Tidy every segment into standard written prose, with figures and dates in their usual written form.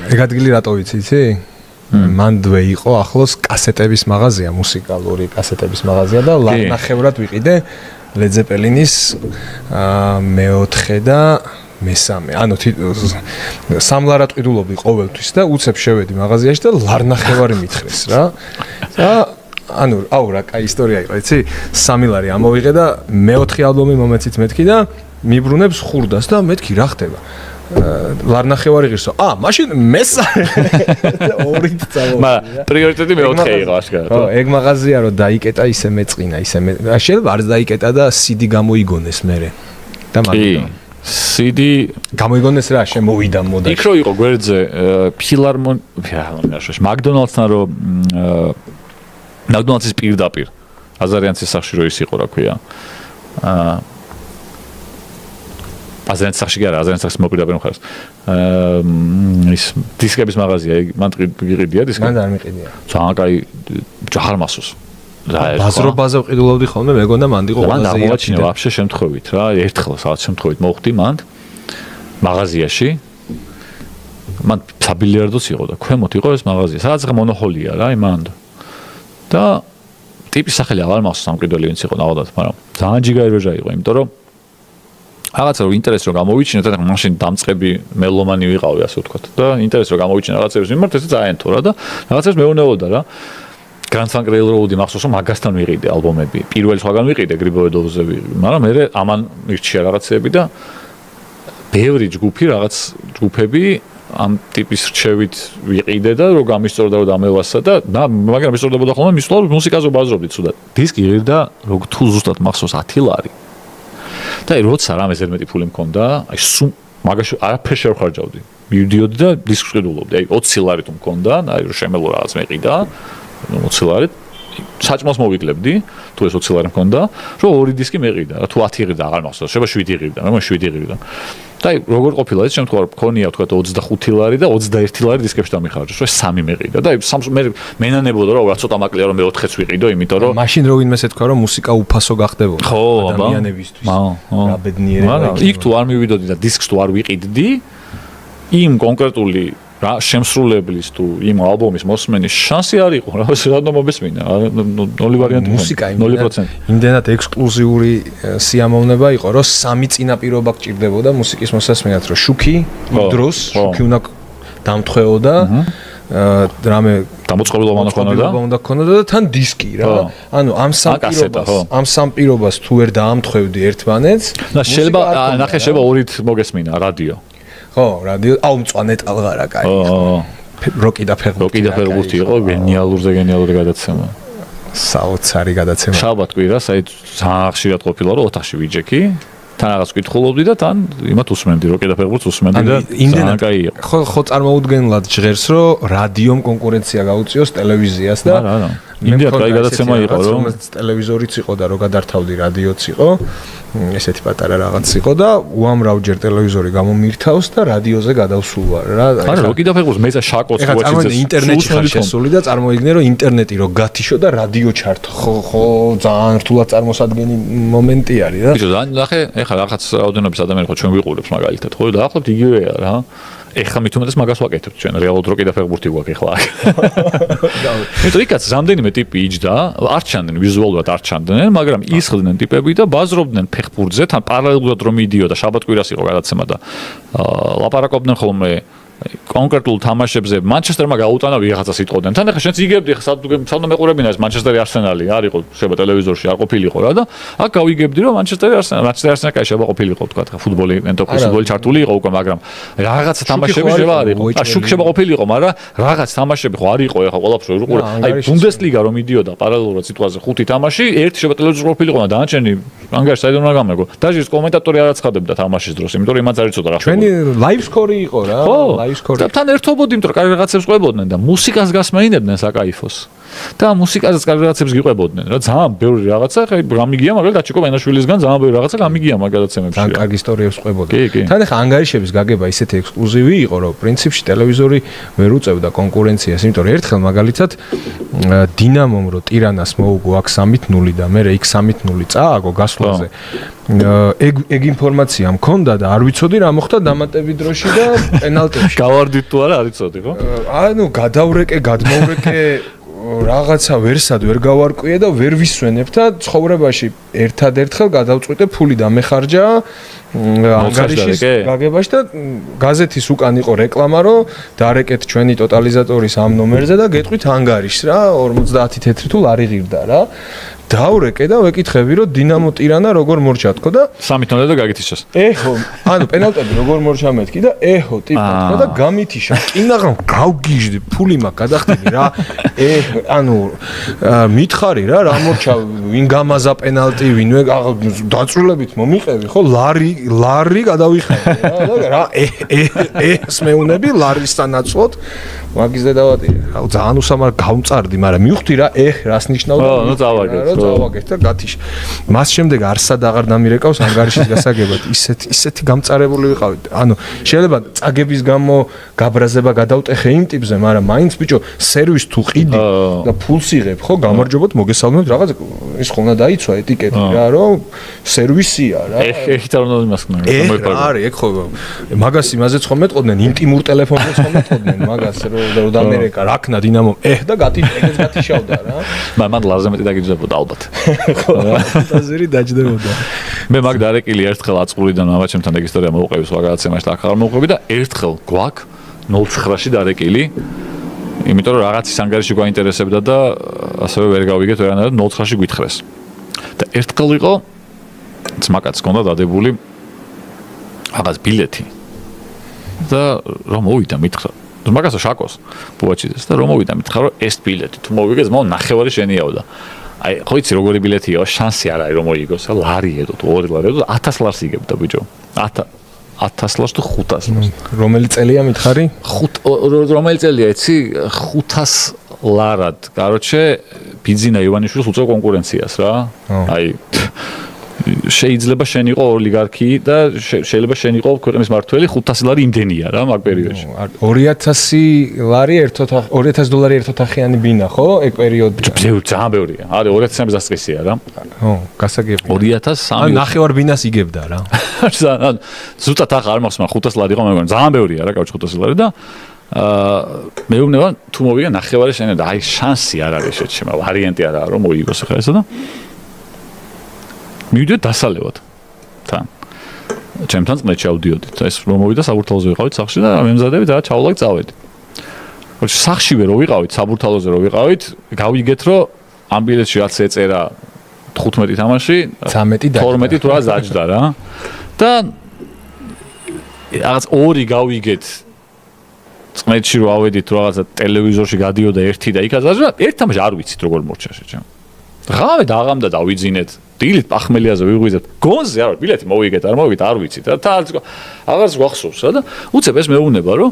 ეგ ადგილი რატო ვიცი? მანდვე იყო ახლოს კასეტების მაღაზია, მუსიკალური კასეტების მაღაზია და ნახევრად ვიყიდე Led Zeppelin-ის მეოთხე და მესამე. ანუ სამლარად ყიდულობდი ყოველთვის და უცებ შევედი მაღაზიაში და ლარნახევარი მითხრეს რა. და ანუ რა კაი ისტორია იყო, იცი? 3 ლარი ამოვიღე და მეოთხე ალბომი მომეცით მეთქი და მიბრუნებს ხურდას და მეთქი რა ხდება? ლარნახევარი ღირსო. მაშინ მესამე. ორით წავოდი. მაგრამ პრიორიტეტი მეოთხე იყო აშკარად. ხო, ეგ მაღაზია რომ დაიკეტა ისე მეწყინა, ისე შეიძლება არც დაიკეტა და CD გამოიგონეს მერე. და მაგიტო. CD გამოიგონეს რა, შემოვიდა მოდაში. იქ რო იყო გვერდზე ფილარმონიაში, მაკდონალდსთან რომ მაკდონალდსის პირდაპირ აზარიანცის სახში რო ის იყო, რა ქვია. აზერბაიჯანის სახში გარა, აზერბაიჯანის სახში მოპირდაპირ მხარეს. ის დისკების მაღაზია, მან გიყიდია დისკი? მან არ მიყიდია. ძალიან კაი ჯაჰარმასოს. ბაზრობაზე ვყიდულობდი ხოლმე, მეგონა მანდ იყო ყველაზე. მან აღმოაჩინა ვაფშე შემთხვევით რა, ერთხელ სადაც შემთხვევით მოხვდი მან მაღაზიაში. მან საბილიარდოს იყო და ქვემოთ იყო ეს მაღაზია. სადაც ხა მონოჰოლია რა, იმან. და ტიპის სახელი აღარ მახსოვს სამყიდველი ვინც იყო ნახოთ, მაგრამ ძალიან ჯიგაიროჟა იყო, იმიტომ რომ რაღაცა რომ ინტერესი რომ გამოვიჩინოთ და მაშინ დამწყები მელომანი ვიყავი ასე ვთქვათ და ინტერესი რომ გამოვიჩინე რაღაცების მიმართ ეს ძალიან თორა და რაღაცებს მეუნეოდა რა Grand Funk Railroad-ი მახსოვს რომ მაგასთან ვიყიდე ალბომები პირველი სხვაგან ვიყიდე გრიბოედოვზე მაგრამ მე ამან მირჩია რაღაცები და ბევრი ჯგუფები ამ ტიპის რჩევით ვიყიდე და რომ გამისწორდა რომ დამევასა და მაგრამ ისწორდებოდა ხოლმე მისვლა რომ მუსიკაზე ვბაზრობდით სულ და დისკი ღირდა რომ თუ ზუსტად მახსოვს 10 ლარი და როცა რამე ზედმეტი ფული მქონდა, აი სულ მაგაში არაფერს არ ხარჯავდი. მივდიოდი და დისკს ყიდულობდი. აი 20 ლარი თუ მქონდა, აი რომ შემელო რაღაც მეყიდა, 20 ლარი საჭმელს მოვიკლებდი, თუ ეს 20 ლარი მქონდა, რომ ორი დისკი მეყიდა, რა თუ 10 ღირდა აღარ მახსოვს, შეიძლება 7 ღირდა, მაგრამ 7 ღირდა. და აი როგორ ყოფილა ეს შემთხვევა რომ მქონია თქვა 25 ლარი და 21 ლარი დისკებში დამიხარჯოს, რომ 3 მეყიდა და აი მე მენანებოდა რომ რა ცოტა მაკლია რომ მე-4-ს ვიყიდო, იმიტომ რომ მაშინ რო ვინმეს ეთქვა რომ მუსიკა უფასო გახდებოდა ადამიანებისთვის. რა ბედნიერება. იქ თუ არ მივიდოდი და დისკს თუ არ ვიყიდდი, იმ კონკრეტული რა შემსრულებლის თუ იმ ალბომის მოსმენის შანსი არ იყო, რა რატომ მომესმინა? 0 ვარიანტი. მუსიკა 0%. იმდენად ექსკლუზიური სიამოვნება იყო, რომ 3 წინაპირობა გჭირდებოდა მუსიკის მოსასმენად, რომ შუქი დროს, შუქი უნდა დამთხეოდა, რამე გამოწყობილობა უნდა ქონოდა და თან დისკი რა. ანუ ამ სამ პირობას თუ ვერ დაამთხევდი ერთმანეთს, შეიძლება ნახე შეიძლება ორით მოგესმინა რადიო. ხო, რადიო, მწვანე ტალღარა კაი. როკი და ფეხბურთი იყო, გენიალური გადაცემა. საოცარი გადაცემა. შაბათ კვირას, აი ძალიან ხშირად ყოფილა რომ ოთახში ვიჯექი, თან რაღაც კითხულობდი და თან იმათ უსმენდი, როკი და ფეხბურთს უსმენდი და ძალიან კაი იყო. ხო წარმოუდგენლად ჟღერს რომ რადიომ კონკურენცია გაუწიოს ტელევიზიას და იმდენად კაი გადაცემა იყო რომ ტელევიზორიც იყო და რო გადართავდი რადიოც იყო. ესეთი პატარა რაღაც იყო და უამრავჯერ ტელევიზორი გამომირთავს და რადიოზე გადავსულვარ რა. არა, როკი და ფეხბურთს მეცა შაკოც ვაჩიძეს. ინტერნეტში ხარ შესული და წარმოიდგინე რომ ინტერნეტი რო გათიშო და რადიო ჩართო. ხო, ძალიან რთულად წარმოსადგენი მომენტი არის რა. ბიჭო, ნახე, ეხლა რაღაც რაოდენობის ადამიანი ხო ჩვენ ვიყურებს მაგალითად, ხო, და ახლობთ იგივეა რა. ეხლა მithumetes მაგას ვაკეთებ ჩვენ რეალურად როკი და ფეხბურთი გვაქვს ეხლა. იმიტომ იქაც რამდენიმე ტიპი იჯდა, არ ჩანდნენ ვიზუალურად არ ჩანდნენ, მაგრამ ისხდნენ ტიპები და ბაზრობდნენ ფეხბურთზე, თან პარალელურად რომ მიდიოდა შაბათ-კვირას იყო გადაცემა და ლაპარაკობდნენ ხოლმე კონკრეტულ თამაშებზე მანჩესტერმა გაუტანა ვიღაცა სიტყოდან. თან ახლა შენც იგებდი ხა სად მეყურებინა ეს მანჩესტერი არსენალი არ იყო შეიძლება ტელევიზორში არ ყოფილიყო რა და აქ გავიგებდი რომ მანჩესტერი არსენალი კაი შეიძლება ყოფილიყო თქვა ხა ფუტბოლი ფუტბოლი ჩართული იყო უკვე მაგრამ რაღაცა თამაშები შეიძლება არ იყო. შუქი შეიძლება ყოფილიყო მაგრამ რაღაც თამაშები ხო არ იყო ეხლა ყველაფერს უყურე. აი ბუნდესლიგა რომ მიდიოდა პარალელურად სიტყვაზე 5 თამაში ერთი შეიძლება ტელევიზორში ყოფილიყო და დანარჩენი ანგარიშ საერთოდ უნდა გამეგო. დაჟის კომენტატორი არ აცხადებდა თამაშის დროს იმიტომ რომ იმაც არ იცოდა რა. ჩვენი ლაივ სკორი იყო რა. და თან ერთობოდი, იმიტომ რომ კაი რაღაცებს ყვებოდნენ და მუსიკას გასმეინებდნენ საკაიფოს. და მუსიკაზეც კაი რაღაცებს გიყვებოდნენ რა. ძალიან ბევრი რაღაცა, ხა გამიგია, მაგრამ დაჩიკო მენაშვილისგან ძალიან ბევრი რაღაცა გამიგია მაგ გადაცემებში. ძალიან კარგი ისტორიებს ყვებოდნენ. თან ახლა ანგარიშების გაგება ისეთი ექსკლუზივი იყო, რომ პრინციპში ტელევიზორი ვერ უწევდა კონკურენციას, იმიტომ რომ ერთხელ მაგალითად დინამომ რო ტირანას მოუგო აქ 3-0 და მე იქ 3-0 წააგო გასვლაზე. ეგ ინფორმაცია მქონდა და არ ვიცოდი რა მოხდა დამატების დროში და პენალტებში. გავარდით თუ არა არ იცოდი ხო? ანუ გადავრეკე, გადმოვრეკე რაღაცა ვერსად ვერ გავარკვიე და ვერ ვისვენებ და ცხოვრებაში ერთადერთხელ გადავწყვიტე ფული დამეხარჯა ანგარიშის გაგებაში და გაზეთის უკან იყო რეკლამა რომ დარეკეთ ჩვენი ტოტალიზატორის ამ ნომერზე და გეტყვით ანგარიშს რა 50 თეთრი თუ ლარი ღირდა რა დავრეკე და ვეკითხები რომ დინამო ტირანა როგორ მორჩა თქო და 3 თონდა და გაგითიშას. ეჰო, ანუ პენალტები როგორ მორჩა მეთქი და ეჰო ტიპა თქო და გამითიშა. კინაღამ გავგიჟდი, ფული მაქვს გადახდები რა. ანუ მითხარი რა მორჩა, ვინ გამაზა პენალტი, ვინვე დაწვრილებით მომიყევი ხო? ლარი გადავიხარე რა. ეს მეუნები ლარისთან აწვოთ. მაგის დედავატი. აუ ძალიან უსამარ გავმწარდი, მაგრამ მივხვდი რა, რას ნიშნავდა? ნუ წავაგეთ და გათიშ. მას შემდეგ არსად აღარ დამირეკავს ანგარიშის გასაგებად. ისეთი გამწარებული ვიყავი. ანუ შეიძლება წაგების გამო გაბრაზება გადავტეხე იმ ტიპზე, მაგრამ მაინც ბიჭო, სერვის თუ ყიდი და ფულს იღებ, ხო, გამარჯობოთ, მოგესალმებთ, რაღაც ის ხომ უნდა დაიცვა ეტიკეტი რა, რომ სერვისია რა. ეხით არ უნდა იმასკნა. არის, ეგ ხო მაგას იმაზეც ხომ მეტყოდნენ, ინტიმურ ტელეფონზეც ხომ მეტყოდნენ მაგას, რომ დამერეკა რაკნა დინამო, და ეგეც გათიშავდა რა. მან ლარზე მეტი დაგიძებოდა ალბათ. ხო, ფანტაზირი დაჯდებოდა. მე მაგ დარეკილი ერთხელ აწყურიდან მამაჩემთან ეგ ისტორია მოუყევი სხვა გადაცემაში და ახლა მოუყევი და ერთხელ გვაქვს 09-ში დარეკილი. იმიტომ რომ რაღაც ის ანგარიში გვაინტერესებდა და ასევე ვერ გავიგეთ ვერანაირად 09-ში გვითხრეს. და ერთხელ იყო ძმაკაც ჰქონდა დადებული რაღაც ბილეთი. და რომ მოვიდა მითხრა მაგასო შაკოს ბუაჩიძეს და რომ მოვიდა მითხრა რომ ეს ბილეთი თუ მოვიგეს მო ნახევარი შენიაო და აი ხო იცი როგორი ბილეთია შანსი არ არის რომ მოიგოს ლარი ედო 2 ლარი ედო 1000 ლარს იგებდა ბიჭო 1000 ლარს თუ 500 ლარს რომელი წელია მითხარი რომელი წელია იცი 500 ლარად короче ბიძინა ივანიშვილს უწევ კონკურენციას რა აი შეიძლება შენ იყო ოლიგარქი და შეიძლება შენ იყო ქვეყნის მართველი 500 ლარი იმდენია რა მაგ პერიოდში 2000 ლარი 2000 დოლარი ერთოთახიანი ბინა ხო ეგ პერიოდი ძალიან ბევრია არის 2300 დასწრისია რა ხო გასაგებია 2003 ან ნახევარ ბინას იგებდა რა ან ზუსტად ახლა არ მახსოვს 500 ლარი იყო მაგრამ ძალიან ბევრია რა კავშირ 500 ლარი და მეუბნება თუ მოვიგე ნახევარი შენ და აი შანსი არ არის შეჩემა ვარიანტი არა რომ მოიგოს ხა ესა და მივიდეთ დასალევად თან ჩემთან წნეთ ჩავდიოდით ეს რომ მოვიდა საბურთალოზე ვიყავით სახში და მემზადებით რა ჩავლაკ წავედი სახშივე რო ვიყავით საბურთალოზე რო ვიყავით გავიგეთ რომ ამ ბილეთში რაც ეწერა 15 თამაში 12 თუ რა დაჯდა რა და რაღაც ორი გავიგეთ წნეთში რო ავედით რაღაცა ტელევიზორში გადიოდა ერთი და იქაც ერთ თამაში არ ვიცით როგორ მორჩა შეჩემ ღავე დაღამდა დავიძინეთ დილით პახმელიაზე ვიღვიძეთ გონზე არ ბილეთი მოვიგეთ არ მოვიგეთ არ ვიცით რა აღარც გვახსოვს რა და უცებ ეს მეუბნება რომ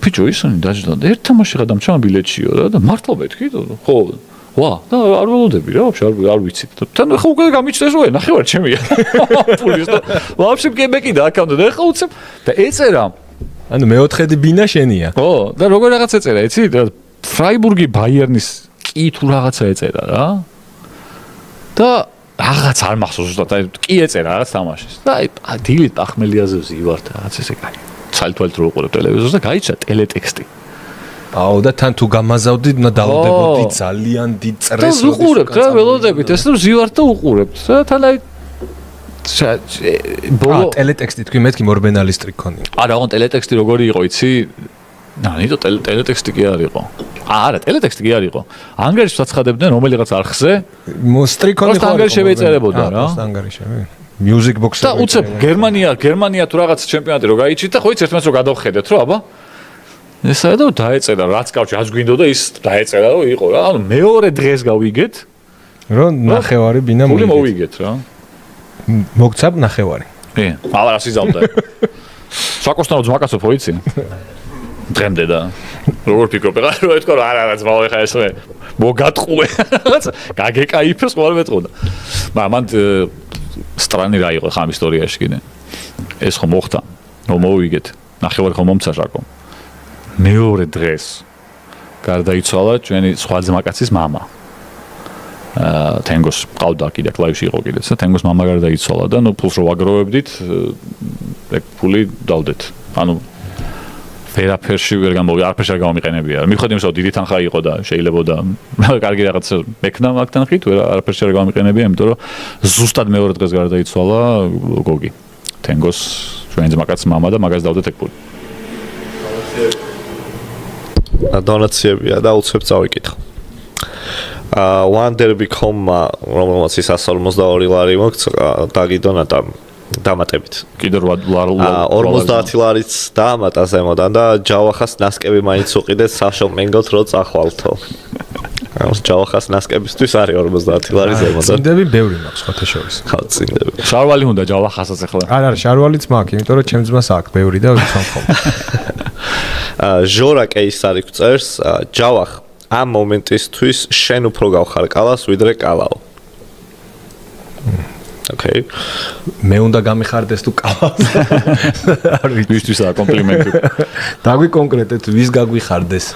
ბიჭო ისინი დაჯდა და ერთ თამაში გადამჩა ბილეთშიო რა და მართლა მეთქი ხო ვა და არ ველოდები რა ვაფშე არ ვიცით თან ხო უკვე გამიჩნდეს რომ ნახევარ ჩემია ფულის და ვაფშე მეკი და აქამდე და ხო უცებ და ეწერა ანუ მეოთხედი ბინა შენია ხო და როგორ რაღაც ეწერა იცი ფრაიბურგი ბაიერნის კი თუ რაღაცა ეწერა რა და რაღაც არ მახსოვს ზუსტად აი კი ეწერა რაღაც თამაშის და აი დილით პახმელიაზე ვზივართ რაღაც ესე კაი ცალთვალით რო უყურებ ტელევიზორს და გაიჩა ტელეტექსტი აუ და თან თუ გამაზავდი და დავდებოდი ძალიან დიდ წრეს და უყურებთ რა ველოდებით ეს რომ ვზივართ და უყურებთ რა თან აი ბოლო ტელეტექსტი თქვი მეთქი მორბენალის ტრიქონი არა ოღონდ ტელეტექსტი როგორი იყო იცი ნიტო ტელეტექსტი კი არ იყო არა ტელეტექსტი კი არ იყო ანგარიშს აცხადებდნენ რომელიღაც არხზე სტრიქონი ხო ანგარიშები ეწერებოდა რა ანგარიშები მიუზიკ ბოქსები და უცებ გერმანია თუ რაღაც ჩემპიონატი რო გაიჩით და ხო იცი ერთმანეთს რო გადავხედეთ რა აბა ესა და დაეწერა რაც კავშირი რაც გვინდოდა ის დაეწერა რომ იყო რა ანუ მეორე დღეს გავიგეთ რომ ნახევარი ბინა მოვიგეთ რა მოგცაბ ნახევარი აბა რა სიზავდა საკოსთან ძმაკაცო ხო იცი დღემდე და როგორ ფიქრობ რა რო ეთქო რა არა ძმაო ხა ესე მოგატყუე რაღაც გაგეკაიფეს ყოველ მეტყოდა მაგრამ სტრანი რა იყო ხამ ისტორიაში კიდე ეს ხომ მოხდა რომ მოვიგეთ ნახევარი ხომ მომცა ჟაკო მეორე დღეს გარდაიცვალა ჩვენი სხვა ძმაკაცის მამა თენგოს ყავდა კიდე კლავიში იყო კიდეც და თენგოს მამა გარდაიცვალა და ფულს რო ვაგროვებდით ეგ ფული დავდეთ ანუ ვერაფერში ვერ გამოვიდა არაფერში არ გამომიყენებია მიხვდით იმის რომ დიდი თანხა იყო და შეიძლებოდა კარგი რაღაც მექნა მაგ თანხით არაფერში არ გამომიყენებია იმიტომ რომ ზუსტად მეორე დღეს გარდაიცვალა გოგი თენგოს ჩვენ ძმაკაც მამა და მაგას დავდეთ ეგ ფული დონაციებია და უცებ წავიკითხო Wonderby.com-მა რომელმაც ის 152 ლარი მოქცა დაგიდონა და დამატებით. კიდე 50 ლარიც დაამატა ზემოდან და ჯავახას ნასკები მაინც უყიდეთ საშოპინგოდ რო წახვალთო. ამ ჯავახას ნასკებისთვის არის 50 ლარი ზემოდან. წინდები ბევრი მაქვს ხოთა შორის. ხო, წინდები. შარვალი უნდა ჯავახასაც ახლა. არა, შარვალიც მაქვს, იმიტომ რომ ჩემს ძმას აქვს ბევრი და ვიცნობ. ჟორა კეისარი გვწერს, ჯავახ ამ მომენტისთვის შენ უფრო გავხარ კალას ვიდრე კალაო. Okay. მე უნდა გამიხარდეს თუ კალას. არ ვიცი, ვისთვისაა კომპლიმენტი. დაგვი კონკრეტეთ ვის გაგვიხარდეს.